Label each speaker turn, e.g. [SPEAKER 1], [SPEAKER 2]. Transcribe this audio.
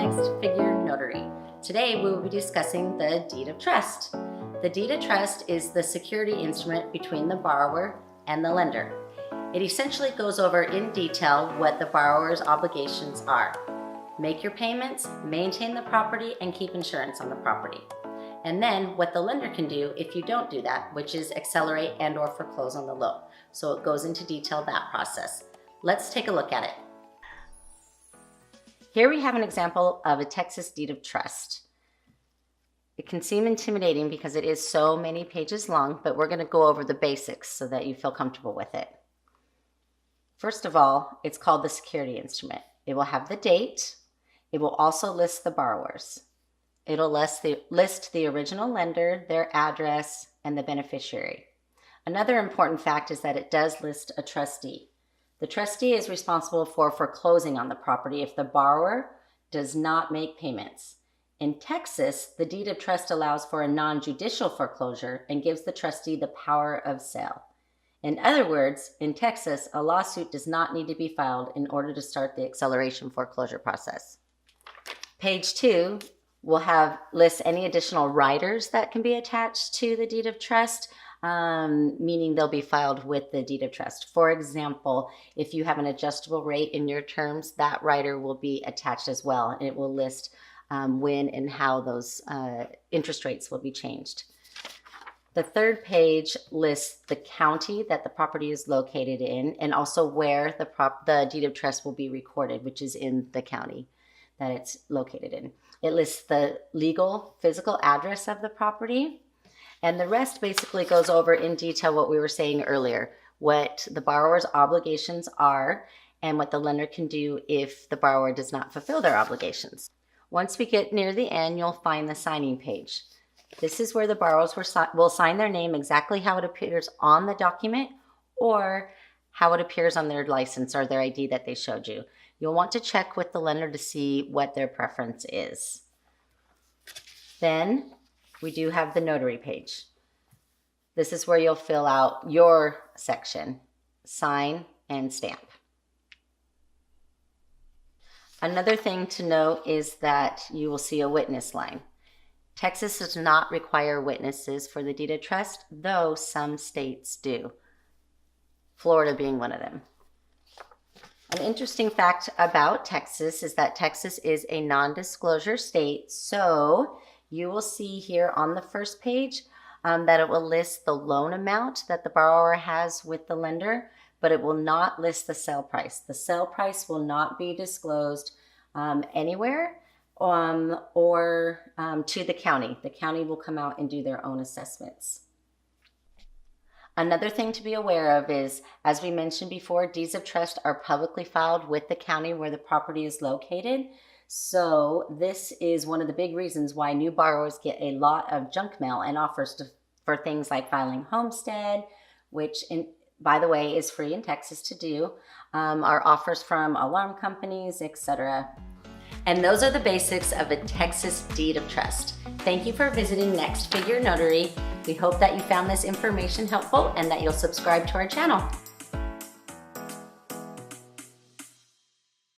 [SPEAKER 1] Next Figure Notary. Today we will be discussing the deed of trust. The deed of trust is the security instrument between the borrower and the lender. It essentially goes over in detail what the borrower's obligations are. Make your payments, maintain the property, and keep insurance on the property. And then what the lender can do if you don't do that, which is accelerate and/or foreclose on the loan. So it goes into detail that process. Let's take a look at it. Here we have an example of a Texas deed of trust. It can seem intimidating because it is so many pages long, but we're going to go over the basics so that you feel comfortable with it. First of all, it's called the security instrument. It will have the date. It will also list the borrowers. It'll list the original lender, their address, and the beneficiary. Another important fact is that it does list a trustee. The trustee is responsible for foreclosing on the property if the borrower does not make payments. In Texas, the deed of trust allows for a non-judicial foreclosure and gives the trustee the power of sale. In other words, in Texas, a lawsuit does not need to be filed in order to start the acceleration foreclosure process. Page 2 will list any additional riders that can be attached to the deed of trust, meaning they'll be filed with the deed of trust. For example, if you have an adjustable rate in your terms, that rider will be attached as well. And it will list when and how those interest rates will be changed. The third page lists the county that the property is located in and also where the deed of trust will be recorded, which is in the county that it's located in. It lists the legal physical address of the property. And the rest basically goes over in detail what we were saying earlier, what the borrower's obligations are and what the lender can do if the borrower does not fulfill their obligations. Once we get near the end, you'll find the signing page. This is where the borrowers will sign their name exactly how it appears on the document or how it appears on their license or their ID that they showed you. You'll want to check with the lender to see what their preference is. Then we do have the notary page. This is where you'll fill out your section, sign and stamp. Another thing to note is that you will see a witness line. Texas does not require witnesses for the deed of trust, though some states do, Florida being one of them. An interesting fact about Texas is that Texas is a non-disclosure state, so you will see here on the first page that it will list the loan amount that the borrower has with the lender, but it will not list the sale price. The sale price will not be disclosed anywhere or to the county. The county will come out and do their own assessments. Another thing to be aware of is, as we mentioned before, deeds of trust are publicly filed with the county where the property is located. So this is one of the big reasons why new borrowers get a lot of junk mail and offers for things like filing homestead, which by the way is free in Texas to do, are offers from alarm companies, etc. And those are the basics of a Texas deed of trust. Thank you for visiting Next Figure Notary. We hope that you found this information helpful and that you'll subscribe to our channel.